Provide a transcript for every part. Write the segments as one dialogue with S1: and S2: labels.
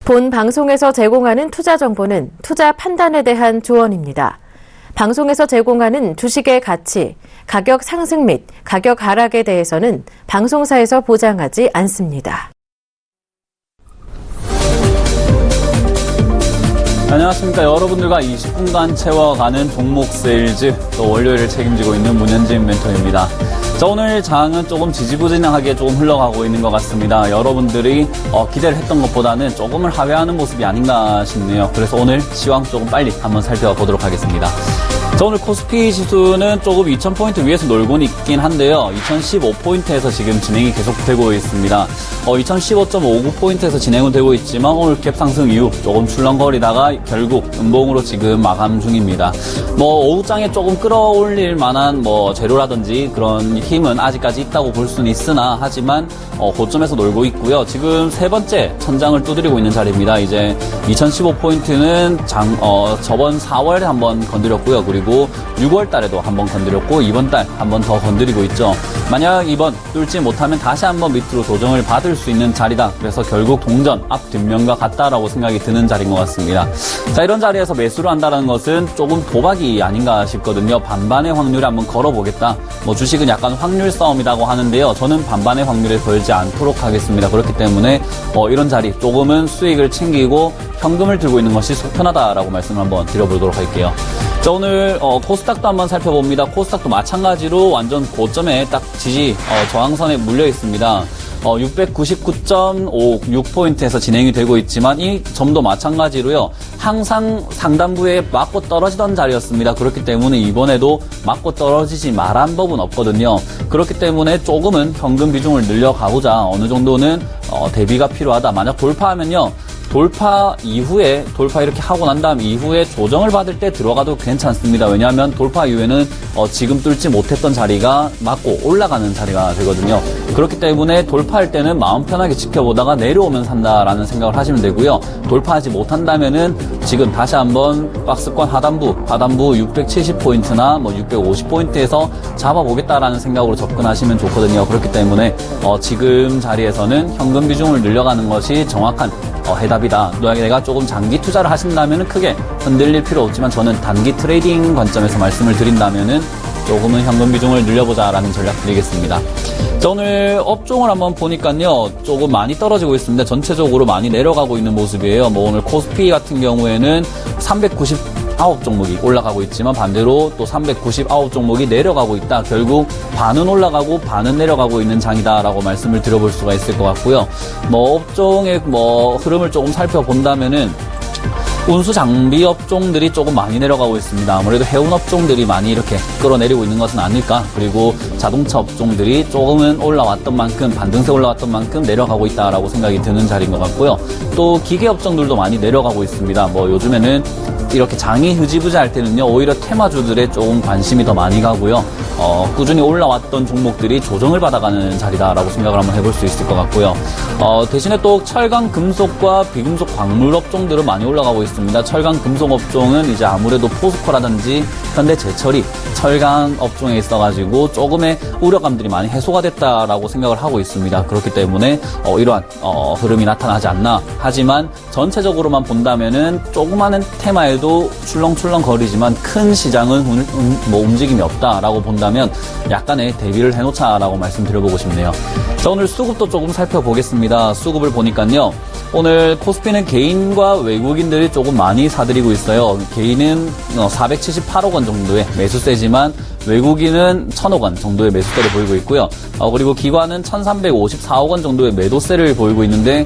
S1: 본 방송에서 제공하는 투자 정보는 투자 판단에 대한 조언입니다. 방송에서 제공하는 주식의 가치, 가격 상승 및 가격 하락에 대해서는 방송사에서 보장하지 않습니다.
S2: 안녕하십니까. 여러분들과 20분간 채워가는 종목 세일즈, 또 월요일을 책임지고 있는 문현진 멘토입니다. 자, 오늘 장은 조금 지지부진하게 조금 흘러가고 있는 것 같습니다. 여러분들이 기대를 했던 것보다는 조금을 하회하는 모습이 아닌가 싶네요. 그래서 오늘 시황 조금 빨리 한번 살펴보도록 하겠습니다. 자, 오늘 코스피 지수는 조금 2000포인트 위에서 놀고 있긴 한데요. 2015포인트에서 지금 진행이 계속되고 있습니다. 2015.59포인트에서 진행은 되고 있지만 오늘 갭 상승 이후 조금 출렁거리다가 결국 음봉으로 지금 마감 중입니다. 오후장에 조금 끌어올릴 만한 재료라든지 그런 힘은 아직까지 있다고 볼 수는 있으나 하지만 고점에서 놀고 있고요. 지금 세 번째 천장을 두드리고 있는 자리입니다. 이제 2015포인트는 저번 4월에 한번 건드렸고요. 그리고 6월 달에도 한번 건드렸고 이번 달 한번 더 건드리고 있죠. 만약 이번 뚫지 못하면 다시 한번 밑으로 조정을 받을 수 있는 자리다. 그래서 결국 동전 앞 뒷면과 같다라고 생각이 드는 자리인 것 같습니다. 자, 이런 자리에서 매수를 한다는 것은 조금 도박이 아닌가 싶거든요. 반반의 확률에 한번 걸어보겠다. 주식은 약간 확률 싸움이라고 하는데요. 저는 반반의 확률에 걸지 않도록 하겠습니다. 그렇기 때문에 이런 자리 조금은 수익을 챙기고 현금을 들고 있는 것이 속 편하다라고 말씀을 한번 드려보도록 할게요. 자, 오늘 코스닥도 한번 살펴봅니다. 코스닥도 마찬가지로 완전 고점에 딱 지지 저항선에 물려 있습니다. 699.56포인트에서 진행이 되고 있지만 이 점도 마찬가지로요. 항상 상단부에 맞고 떨어지던 자리였습니다. 그렇기 때문에 이번에도 맞고 떨어지지 말한 법은 없거든요. 그렇기 때문에 조금은 현금 비중을 늘려가고자 어느 정도는 대비가 필요하다. 만약 돌파하면요. 돌파 이렇게 하고 난 다음 이후에 조정을 받을 때 들어가도 괜찮습니다. 왜냐하면 돌파 이후에는 지금 뚫지 못했던 자리가 맞고 올라가는 자리가 되거든요. 그렇기 때문에 돌파할 때는 마음 편하게 지켜보다가 내려오면 산다라는 생각을 하시면 되고요. 돌파하지 못한다면은 지금 다시 한번 박스권 하단부 670포인트나 650포인트에서 잡아보겠다라는 생각으로 접근하시면 좋거든요. 그렇기 때문에 지금 자리에서는 현금 비중을 늘려가는 것이 정확한 해답이다. 내가 조금 장기 투자를 하신다면 크게 흔들릴 필요 없지만 저는 단기 트레이딩 관점에서 말씀을 드린다면은 조금은 현금 비중을 늘려보자라는 전략 드리겠습니다. 자, 오늘 업종을 한번 보니까요. 조금 많이 떨어지고 있습니다. 전체적으로 많이 내려가고 있는 모습이에요. 오늘 코스피 같은 경우에는 399 종목이 올라가고 있지만 반대로 또 399 종목이 내려가고 있다. 결국 반은 올라가고 반은 내려가고 있는 장이다라고 말씀을 드려볼 수가 있을 것 같고요. 업종의 흐름을 조금 살펴본다면은 운수 장비 업종들이 조금 많이 내려가고 있습니다. 아무래도 해운 업종들이 많이 이렇게 끌어내리고 있는 것은 아닐까. 그리고 자동차 업종들이 조금은 올라왔던 만큼 반등세 올라왔던 만큼 내려가고 있다라고 생각이 드는 자리인 것 같고요. 또 기계 업종들도 많이 내려가고 있습니다. 요즘에는 이렇게 장이 흐지부지할 때는요. 오히려 테마주들에 조금 관심이 더 많이 가고요. 꾸준히 올라왔던 종목들이 조정을 받아가는 자리다라고 생각을 한번 해볼 수 있을 것 같고요. 대신에 또 철강 금속과 비금속 광물 업종들은 많이 올라가고 있습니다. 철강 금속 업종은 이제 아무래도 포스코라든지 현대제철이 철강 업종에 있어가지고 조금의 우려감들이 많이 해소가 됐다라고 생각을 하고 있습니다. 그렇기 때문에 이러한 흐름이 나타나지 않나. 하지만 전체적으로만 본다면은 조그마한 테마에도 출렁출렁 거리지만 큰 시장은 움직임이 없다라고 본다면 약간의 대비를 해놓자라고 말씀드려보고 싶네요. 자, 오늘 수급도 조금 살펴보겠습니다. 수급을 보니까요. 오늘 코스피는 개인과 외국인들이 조금 많이 사들이고 있어요. 개인은 478억 원 정도의 매수세지만 외국인은 1,000억 원 정도의 매수세를 보이고 있고요. 그리고 기관은 1,354억 원 정도의 매도세를 보이고 있는데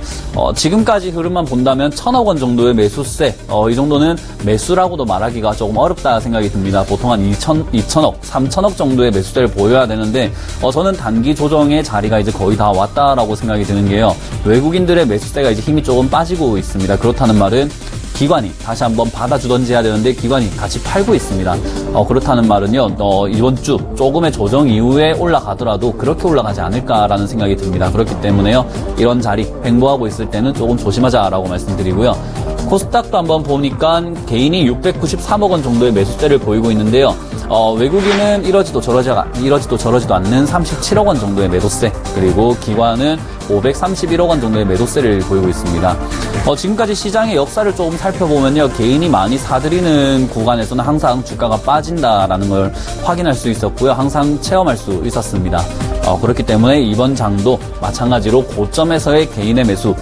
S2: 지금까지 흐름만 본다면 1,000억 원 정도의 매수세, 이 정도는 매수라고도 말하기가 조금 어렵다 생각이 듭니다. 보통 한 2,000억, 3,000억 정도의 매수세를 보여야 되는데 저는 단기 조정의 자리가 이제 거의 다 왔다라고 생각이 드는 게요. 외국인들의 매수세가 이제 힘이 조금 빠지고 있습니다. 그렇다는 말은 기관이 다시 한번 받아주던지 해야 되는데 기관이 같이 팔고 있습니다. 그렇다는 말은요, 이번 주 조금의 조정 이후에 올라가더라도 그렇게 올라가지 않을까라는 생각이 듭니다. 그렇기 때문에요, 이런 자리 횡보하고 있을 때는 조금 조심하자라고 말씀드리고요. 코스닥도 한번 보니까 개인이 693억 원 정도의 매수세를 보이고 있는데요. 외국인은 이러지도 저러지도 않는 37억 원 정도의 매도세, 그리고 기관은 531억 원 정도의 매도세를 보이고 있습니다. 지금까지 시장의 역사를 조금 살펴보면요, 개인이 많이 사들이는 구간에서는 항상 주가가 빠진다라는 걸 확인할 수 있었고요, 항상 체험할 수 있었습니다. 그렇기 때문에 이번 장도 마찬가지로 고점에서의 개인의 매수,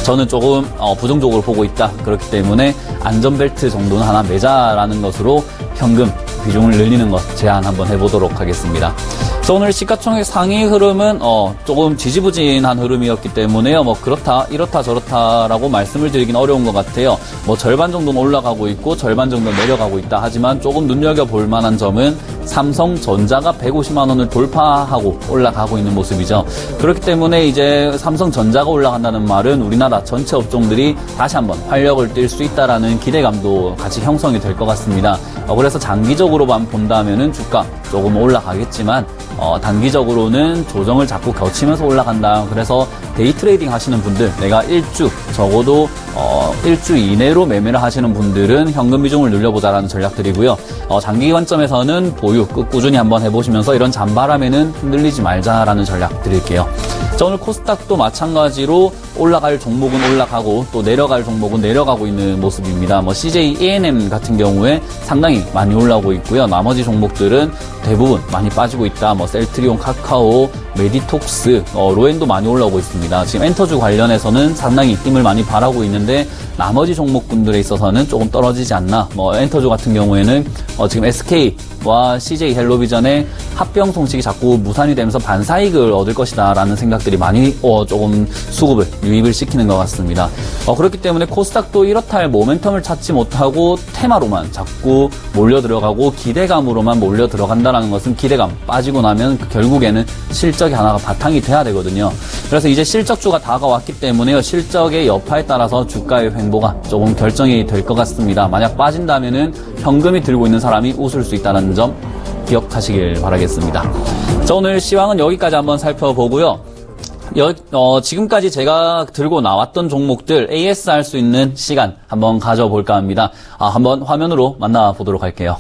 S2: 저는 조금 부정적으로 보고 있다. 그렇기 때문에 안전벨트 정도는 하나 매자라는 것으로 현금 비중을 늘리는 것 제안 한번 해보도록 하겠습니다. 그래서 오늘 시가총액 상위 흐름은 조금 지지부진한 흐름이었기 때문에요. 뭐 그렇다 이렇다 저렇다라고 말씀을 드리긴 어려운 것 같아요. 뭐 절반 정도는 올라가고 있고 절반 정도는 내려가고 있다. 하지만 조금 눈여겨볼 만한 점은 삼성전자가 150만 원을 돌파하고 올라가고 있는 모습이죠. 그렇기 때문에 이제 삼성전자가 올라간다는 말은 우리나라 전체 업종들이 다시 한번 활력을 띨 수 있다라는 기대감도 같이 형성이 될 것 같습니다. 그래서 장기적으로만 본다면은 주가 조금 올라가겠지만 단기적으로는 조정을 자꾸 거치면서 올라간다. 그래서 데이 트레이딩 하시는 분들, 내가 적어도 1주 이내로 매매를 하시는 분들은 현금 비중을 늘려보자라는 전략들이고요. 장기 관점에서는 보유 꾸준히 한번 해보시면서 이런 잔바람에는 흔들리지 말자라는 전략 드릴게요. 자, 오늘 코스닥도 마찬가지로 올라갈 종목은 올라가고 또 내려갈 종목은 내려가고 있는 모습입니다. 뭐 CJ ENM 같은 경우에 상당히 많이 올라오고 있고요. 나머지 종목들은 대부분 많이 빠지고 있다. 뭐 셀트리온, 카카오, 메디톡스, 로엔도 많이 올라오고 있습니다. 지금 엔터주 관련해서는 상당히 힘을 많이 발하고 있는데 나머지 종목군들에 있어서는 조금 떨어지지 않나. 뭐 엔터주 같은 경우에는 지금 SK와 CJ 헬로비전의 합병 송식이 자꾸 무산이 되면서 반사이익을 얻을 것이다라는 생각들이 많이 조금 유입을 시키는 것 같습니다. 그렇기 때문에 코스닥도 이렇다 할 모멘텀을 찾지 못하고 테마로만 자꾸 몰려 들어가고 기대감으로만 몰려 들어간다는 것은 기대감 빠지고 나면 결국에는 실적이 하나가 바탕이 돼야 되거든요. 그래서 이제 실적주가 다가왔기 때문에요. 실적의 여파에 따라서 주가의 횡보가 조금 결정이 될 것 같습니다. 만약 빠진다면은 현금이 들고 있는 사람이 웃을 수 있다는 점 기억하시길 바라겠습니다. 자, 오늘 시황은 여기까지 한번 살펴보고요. 지금까지 제가 들고 나왔던 종목들 AS 할 수 있는 시간 한번 가져볼까 합니다. 한번 화면으로 만나보도록 할게요.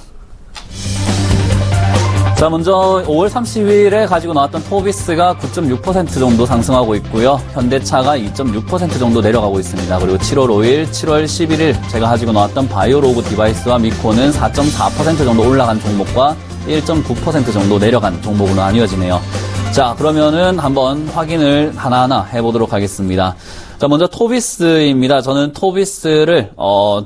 S2: 자, 먼저 5월 30일에 가지고 나왔던 토비스가 9.6% 정도 상승하고 있고요. 현대차가 2.6% 정도 내려가고 있습니다. 그리고 7월 5일, 7월 11일 제가 가지고 나왔던 바이오로그 디바이스와 미코는 4.4% 정도 올라간 종목과 1.9% 정도 내려간 종목으로 나뉘어지네요. 자, 그러면은 한번 확인을 하나하나 해보도록 하겠습니다. 자, 먼저 토비스입니다. 저는 토비스를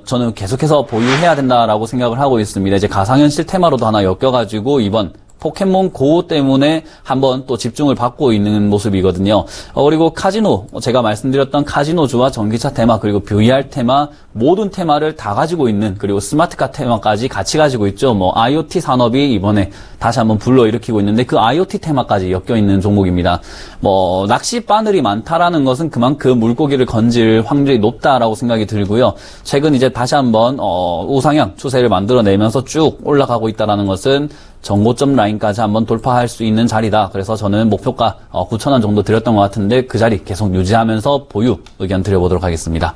S2: 저는 계속해서 보유해야 된다라고 생각을 하고 있습니다. 이제 가상현실 테마로도 하나 엮여가지고 이번 포켓몬 고 때문에 한번 또 집중을 받고 있는 모습이거든요. 그리고 카지노, 제가 말씀드렸던 카지노주와 전기차 테마, 그리고 VR 테마, 모든 테마를 다 가지고 있는, 그리고 스마트카 테마까지 같이 가지고 있죠. 뭐 IoT 산업이 이번에 다시 한번 불러일으키고 있는데 그 IoT 테마까지 엮여 있는 종목입니다. 뭐 낚시 바늘이 많다라는 것은 그만큼 물고기를 건질 확률이 높다라고 생각이 들고요. 최근 이제 다시 한번 우상향 추세를 만들어내면서 쭉 올라가고 있다라는 것은 정고점 라인까지 한번 돌파할 수 있는 자리다. 그래서 저는 목표가 9,000원 정도 드렸던 것 같은데 그 자리 계속 유지하면서 보유 의견 드려보도록 하겠습니다.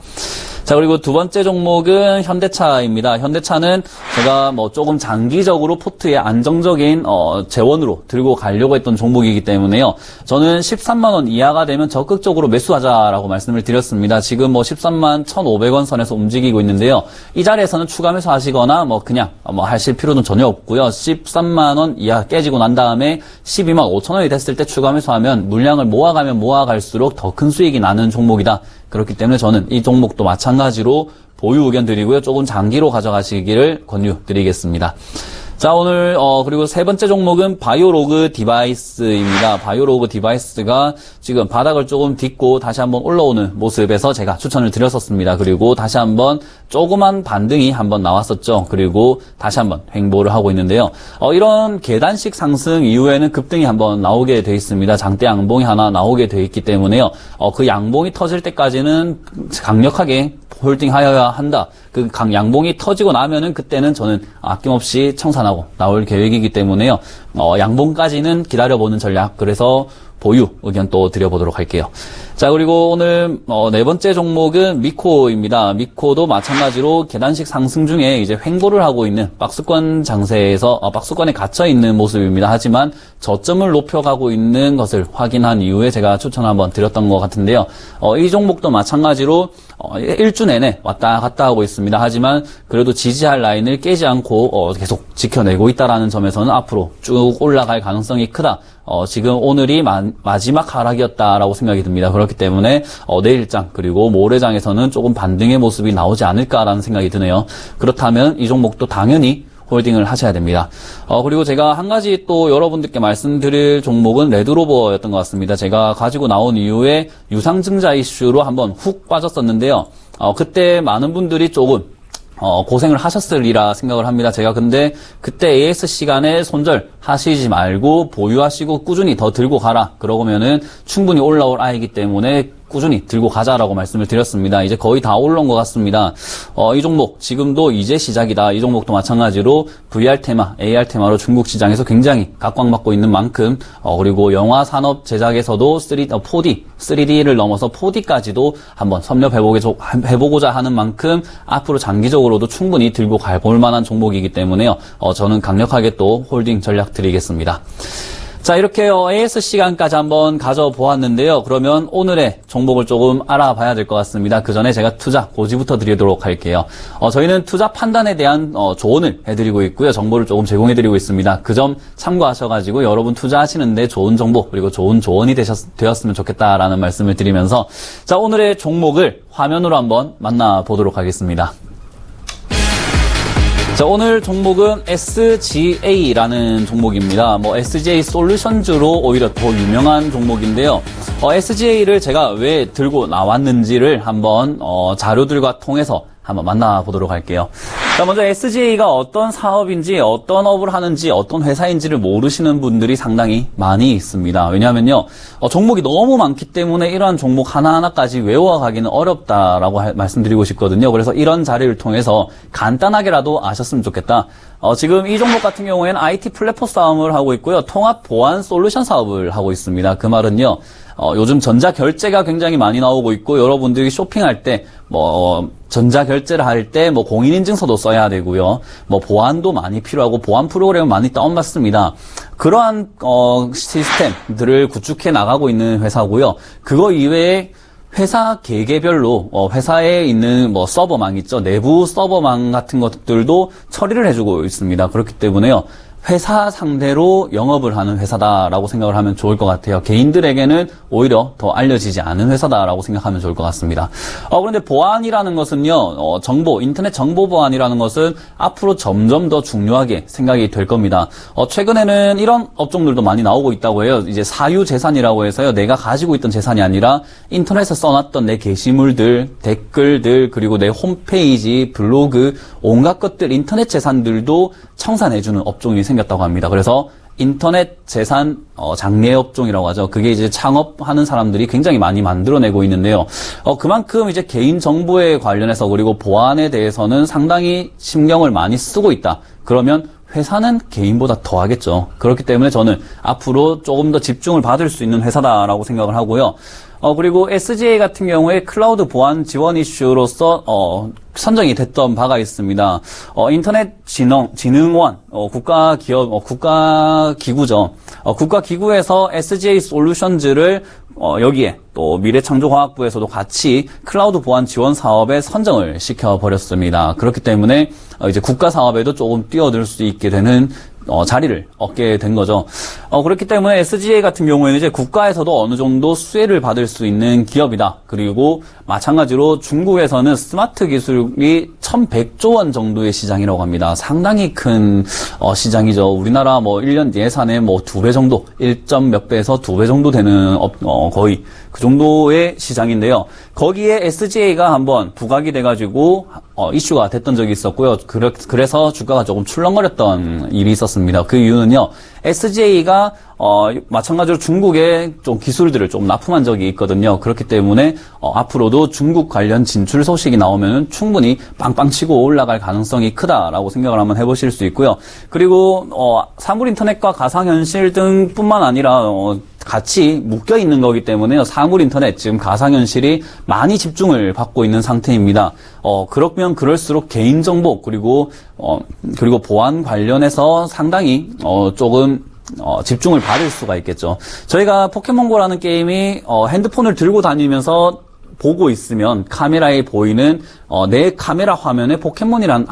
S2: 자, 그리고 두 번째 종목은 현대차입니다. 현대차는 제가 뭐 조금 장기적으로 포트에 안정적인 재원으로 들고 가려고 했던 종목이기 때문에요. 저는 13만 원 이하가 되면 적극적으로 매수하자라고 말씀을 드렸습니다. 지금 뭐 13만 1,500원 선에서 움직이고 있는데요. 이 자리에서는 추가 매수하시거나 뭐 그냥 하실 필요는 전혀 없고요. 13만 원 이하 깨지고 난 다음에 12만 5천 원이 됐을 때 추가 매수하면 물량을 모아가면 모아갈수록 더 큰 수익이 나는 종목이다. 그렇기 때문에 저는 이 종목도 마찬가지로 보유 의견 드리고요. 조금 장기로 가져가시기를 권유드리겠습니다. 자, 오늘 그리고 세 번째 종목은 바이오로그 디바이스입니다. 바이오로그 디바이스가 지금 바닥을 조금 딛고 다시 한번 올라오는 모습에서 제가 추천을 드렸었습니다. 그리고 다시 한번 조그만 반등이 한번 나왔었죠. 그리고 다시 한번 횡보를 하고 있는데요. 이런 계단식 상승 이후에는 급등이 한번 나오게 돼 있습니다. 장대 양봉이 하나 나오게 돼 있기 때문에요. 그 양봉이 터질 때까지는 강력하게 홀딩하여야 한다. 그 양봉이 터지고 나면은 그때는 저는 아낌없이 청산하고 나올 계획이기 때문에요. 양봉까지는 기다려보는 전략. 그래서 보유 의견 또 드려보도록 할게요. 자, 그리고 오늘 네 번째 종목은 미코입니다. 미코도 마찬가지로 계단식 상승 중에 이제 횡보를 하고 있는 박스권 장세에서 박스권에 갇혀 있는 모습입니다. 하지만 저점을 높여가고 있는 것을 확인한 이후에 제가 추천 한번 드렸던 것 같은데요. 이 종목도 마찬가지로 일주 내내 왔다 갔다 하고 있습니다. 하지만 그래도 지지할 라인을 깨지 않고 계속 지켜내고 있다라는 점에서는 앞으로 쭉 올라갈 가능성이 크다. 지금 오늘이 마지막 하락이었다라고 생각이 듭니다. 그렇기 때문에 내일장 그리고 모레장에서는 조금 반등의 모습이 나오지 않을까라는 생각이 드네요. 그렇다면 이 종목도 당연히 홀딩을 하셔야 됩니다. 그리고 제가 한 가지 또 여러분들께 말씀드릴 종목은 레드로버였던 것 같습니다. 제가 가지고 나온 이후에 유상증자 이슈로 한번 훅 빠졌었는데요. 그때 많은 분들이 조금 고생을 하셨으리라 생각을 합니다. 제가 근데 그때 AS 시간에 손절 하시지 말고 보유하시고 꾸준히 더 들고 가라. 그러면은 충분히 올라올 아이기 때문에 꾸준히 들고 가자라고 말씀을 드렸습니다. 이제 거의 다 올라온 것 같습니다. 이 종목 지금도 이제 시작이다. 이 종목도 마찬가지로 VR 테마, AR 테마로 중국 시장에서 굉장히 각광받고 있는 만큼 그리고 영화 산업 제작에서도 4D, 3D를 넘어서 4D까지도 한번 섭렵해보고자 하는 만큼 앞으로 장기적으로도 충분히 들고 가볼 만한 종목이기 때문에요. 저는 강력하게 또 홀딩 전략 드리겠습니다. 자, 이렇게 AS 시간까지 한번 가져보았는데요. 그러면 오늘의 종목을 조금 알아봐야 될 것 같습니다. 그 전에 제가 투자 고지부터 드리도록 할게요. 저희는 투자 판단에 대한 조언을 해드리고 있고요. 정보를 조금 제공해드리고 있습니다. 그 점 참고하셔가지고 여러분 투자하시는데 좋은 정보 그리고 좋은 조언이 되었으면 좋겠다라는 말씀을 드리면서 자, 오늘의 종목을 화면으로 한번 만나보도록 하겠습니다. 자, 오늘 종목은 SGA라는 종목입니다. SGA 솔루션즈로 오히려 더 유명한 종목인데요. SGA를 제가 왜 들고 나왔는지를 한번 자료들과 통해서 한번 만나보도록 할게요. 자, 먼저 SGA가 어떤 사업인지, 어떤 업을 하는지, 어떤 회사인지를 모르시는 분들이 상당히 많이 있습니다. 왜냐하면요, 종목이 너무 많기 때문에 이러한 종목 하나하나까지 외워가기는 어렵다라고 말씀드리고 싶거든요. 그래서 이런 자료를 통해서 간단하게라도 아셨으면 좋겠다. 지금 이 종목 같은 경우에는 IT 플랫폼 사업을 하고 있고요. 통합 보안 솔루션 사업을 하고 있습니다. 그 말은요, 요즘 전자결제가 굉장히 많이 나오고 있고, 여러분들이 쇼핑할 때, 전자결제를 할 때, 공인인증서도 써야 되고요. 보안도 많이 필요하고, 보안 프로그램을 많이 다운받습니다. 그러한, 시스템들을 구축해 나가고 있는 회사고요. 그거 이외에, 회사 계계별로 회사에 있는 서버망 있죠. 내부 서버망 같은 것들도 처리를 해주고 있습니다. 그렇기 때문에요. 회사 상대로 영업을 하는 회사다라고 생각을 하면 좋을 것 같아요. 개인들에게는 오히려 더 알려지지 않은 회사다라고 생각하면 좋을 것 같습니다. 그런데 보안이라는 것은요, 인터넷 정보 보안이라는 것은 앞으로 점점 더 중요하게 생각이 될 겁니다. 최근에는 이런 업종들도 많이 나오고 있다고 해요. 이제 사유 재산이라고 해서요, 내가 가지고 있던 재산이 아니라 인터넷에 써놨던 내 게시물들, 댓글들, 그리고 내 홈페이지, 블로그, 온갖 것들, 인터넷 재산들도 청산해주는 업종이 생겼다고 합니다. 그래서 인터넷 재산 장래 업종이라고 하죠. 그게 이제 창업하는 사람들이 굉장히 많이 만들어내고 있는데요. 그만큼 이제 개인 정보에 관련해서 그리고 보안에 대해서는 상당히 신경을 많이 쓰고 있다. 그러면 회사는 개인보다 더 하겠죠. 그렇기 때문에 저는 앞으로 조금 더 집중을 받을 수 있는 회사다라고 생각을 하고요. 그리고 SGA 같은 경우에 클라우드 보안 지원 이슈로서 선정이 됐던 바가 있습니다. 인터넷진흥원 국가기구죠. 국가기구에서 SGA 솔루션즈를 여기에 또 미래창조과학부에서도 같이 클라우드 보안 지원 사업에 선정을 시켜버렸습니다. 그렇기 때문에 이제 국가 사업에도 조금 뛰어들 수 있게 되는 자리를 얻게 된 거죠. 그렇기 때문에 SGA 같은 경우에는 이제 국가에서도 어느 정도 수혜를 받을 수 있는 기업이다. 그리고 마찬가지로 중국에서는 스마트 기술이 1100조 원 정도의 시장이라고 합니다. 상당히 큰 시장이죠. 우리나라 1년 예산의 2배 정도, 1점 몇 배에서 2배 정도 되는 거의 그 정도의 시장인데요. 거기에 SGA가 한번 부각이 돼가지고 이슈가 됐던 적이 있었고요. 그래서 주가가 조금 출렁거렸던 일이 있었습니다. 그 이유는요, SGA가 마찬가지로 중국의 좀 기술들을 좀 납품한 적이 있거든요. 그렇기 때문에 앞으로도 중국 관련 진출 소식이 나오면 충분히 빵빵 치고 올라갈 가능성이 크다라고 생각을 한번 해보실 수 있고요. 그리고 사물 인터넷과 가상현실 등뿐만 아니라 같이 묶여 있는 거기 때문에요. 사물 인터넷, 지금 가상현실이 많이 집중을 받고 있는 상태입니다. 그러면 그럴수록 개인정보, 그리고 보안 관련해서 상당히, 조금, 집중을 받을 수가 있겠죠. 저희가 포켓몬고라는 게임이, 핸드폰을 들고 다니면서 보고 있으면 카메라에 보이는 내 카메라 화면에 포켓몬이란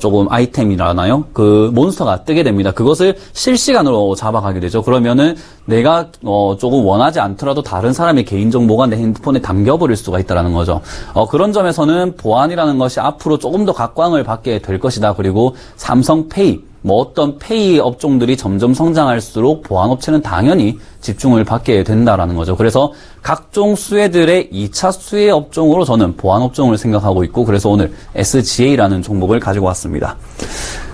S2: 조금 아이템이라나요? 그 몬스터가 뜨게 됩니다. 그것을 실시간으로 잡아가게 되죠. 그러면은 내가 조금 원하지 않더라도 다른 사람의 개인정보가 내 핸드폰에 담겨버릴 수가 있다는 거죠. 그런 점에서는 보안이라는 것이 앞으로 조금 더 각광을 받게 될 것이다. 그리고 삼성페이, 어떤 페이 업종들이 점점 성장할수록 보안업체는 당연히 집중을 받게 된다라는 거죠. 그래서 각종 수혜들의 2차 수혜 업종으로 저는 보안업종을 생각하고 있고, 그래서 오늘 SGA라는 종목을 가지고 왔습니다.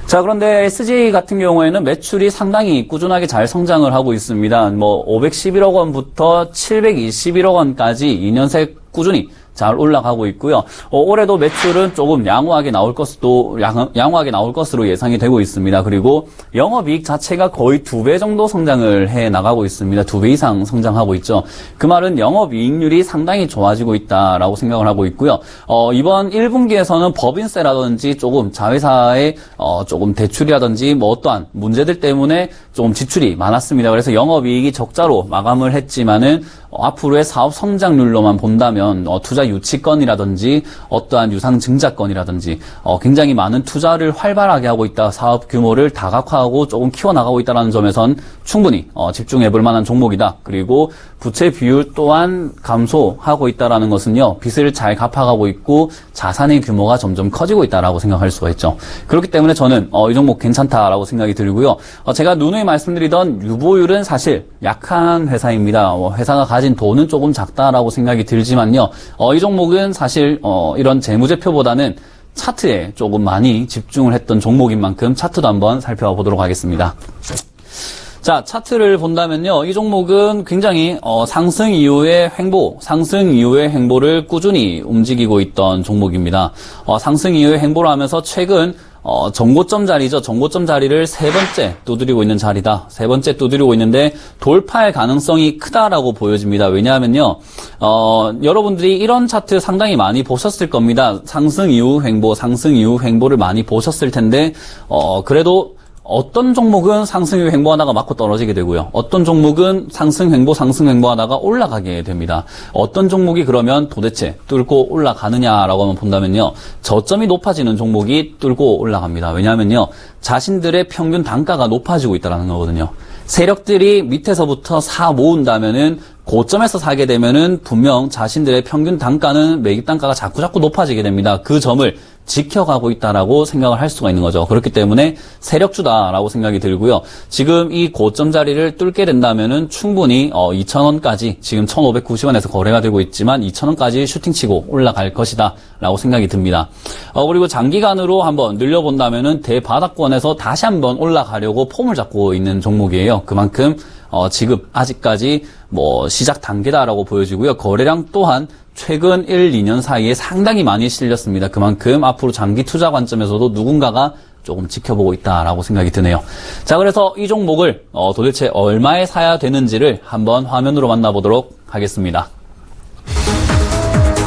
S2: 자, 그런데 SGA 같은 경우에는 매출이 상당히 꾸준하게 잘 성장을 하고 있습니다. 511억 원부터 721억 원까지 2년 새 꾸준히 잘 올라가고 있고요. 올해도 매출은 조금 양호하게 나올 것으로 예상이 되고 있습니다. 그리고 영업이익 자체가 거의 2배 정도 성장을 해 나가고 있습니다. 2배 이상 성장하고 있죠. 그 말은 영업이익률이 상당히 좋아지고 있다라고 생각을 하고 있고요. 이번 1분기에서는 법인세라든지 조금 자회사의 조금 대출이라든지 어떠한 문제들 때문에 조금 지출이 많았습니다. 그래서 영업이익이 적자로 마감을 했지만은 앞으로의 사업 성장률로만 본다면 투자 유치건이라든지 어떠한 유상증자건이라든지 굉장히 많은 투자를 활발하게 하고 있다. 사업 규모를 다각화하고 조금 키워나가고 있다는 점에선 충분히 집중해볼 만한 종목이다. 그리고 부채 비율 또한 감소하고 있다는 것은요, 빚을 잘 갚아가고 있고 자산의 규모가 점점 커지고 있다라고 생각할 수가 있죠. 그렇기 때문에 저는 이 종목 괜찮다라고 생각이 들고요. 제가 누누이 말씀드리던 유보율은 사실 약한 회사입니다. 회사가 가진 돈은 조금 작다라고 생각이 들지만요, 이 종목은 사실 이런 재무제표보다는 차트에 조금 많이 집중을 했던 종목인 만큼 차트도 한번 살펴보도록 하겠습니다. 자, 차트를 본다면요, 이 종목은 굉장히 상승 이후의 행보를 꾸준히 움직이고 있던 종목입니다. 상승 이후의 행보를 하면서 최근 정고점 자리죠. 정고점 자리를 세 번째 두드리고 있는 자리다. 세 번째 두드리고 있는데 돌파할 가능성이 크다라고 보여집니다. 왜냐하면요, 여러분들이 이런 차트 상당히 많이 보셨을 겁니다. 상승 이후 행보를 많이 보셨을 텐데, 그래도 어떤 종목은 상승 이후 행보하다가 맞고 떨어지게 되고요. 어떤 종목은 상승 행보하다가 올라가게 됩니다. 어떤 종목이 그러면 도대체 뚫고 올라가느냐라고 한번 본다면요, 저점이 높아지는 종목이 뚫고 올라갑니다. 왜냐하면요, 자신들의 평균 단가가 높아지고 있다는 거거든요. 세력들이 밑에서부터 사 모은다면은 고점에서 사게 되면은 분명 자신들의 평균 단가는 매입 단가가 자꾸 높아지게 됩니다. 그 점을 지켜가고 있다라고 생각을 할 수가 있는 거죠. 그렇기 때문에 세력주다라고 생각이 들고요. 지금 이 고점 자리를 뚫게 된다면은 충분히 2,000원까지, 지금 1,590원에서 거래가 되고 있지만 2,000원까지 슈팅치고 올라갈 것이다 라고 생각이 듭니다. 그리고 장기간으로 한번 늘려본다면은 대바닥권에서 다시 한번 올라가려고 폼을 잡고 있는 종목이에요. 그만큼 지금 아직까지 시작 단계다라고 보여지고요. 거래량 또한 최근 1, 2년 사이에 상당히 많이 실렸습니다. 그만큼 앞으로 장기 투자 관점에서도 누군가가 조금 지켜보고 있다라고 생각이 드네요. 자, 그래서 이 종목을 도대체 얼마에 사야 되는지를 한번 화면으로 만나보도록 하겠습니다.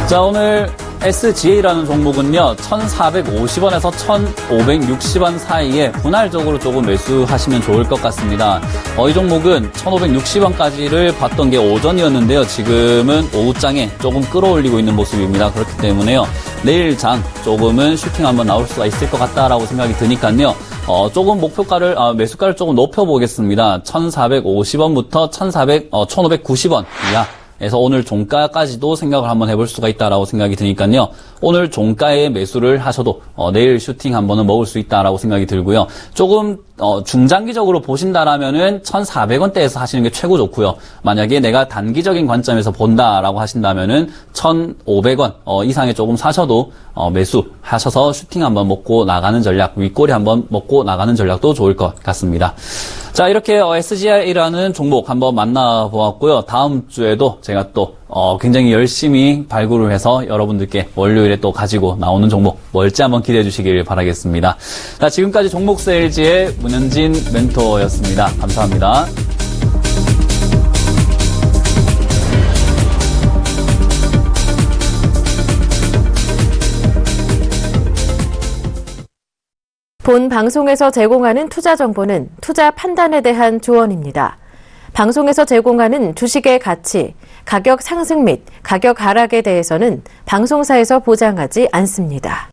S2: 자, 오늘 SGA라는 종목은요, 1,450원에서 1,560원 사이에 분할적으로 조금 매수하시면 좋을 것 같습니다. 이 종목은 1,560원까지를 봤던 게 오전이었는데요, 지금은 오후장에 조금 끌어올리고 있는 모습입니다. 그렇기 때문에요, 내일 장 조금은 슈팅 한번 나올 수가 있을 것 같다라고 생각이 드니까요, 조금 목표가를, 매수가를 조금 높여보겠습니다. 1,450원부터 1,590원 이하. 그래서 오늘 종가까지도 생각을 한번 해볼 수가 있다라고 생각이 드니까요, 오늘 종가에 매수를 하셔도 내일 슈팅 한번은 먹을 수 있다라고 생각이 들고요. 조금 중장기적으로 보신다라면은 1,400원대에서 하시는 게 최고 좋고요. 만약에 내가 단기적인 관점에서 본다라고 하신다면은 1,500원 이상에 조금 사셔도 매수하셔서 슈팅 한번 먹고 나가는 전략, 윗꼬리 한번 먹고 나가는 전략도 좋을 것 같습니다. 자, 이렇게 SGA라는 종목 한번 만나보았고요. 다음 주에도 제가 또 굉장히 열심히 발굴을 해서 여러분들께 월요일에 또 가지고 나오는 종목 뭘지 한번 기대해 주시길 바라겠습니다. 자, 지금까지 종목 세일즈의 문현진 멘토였습니다. 감사합니다.
S1: 본 방송에서 제공하는 투자 정보는 투자 판단에 대한 조언입니다. 방송에서 제공하는 주식의 가치, 가격 상승 및 가격 하락에 대해서는 방송사에서 보장하지 않습니다.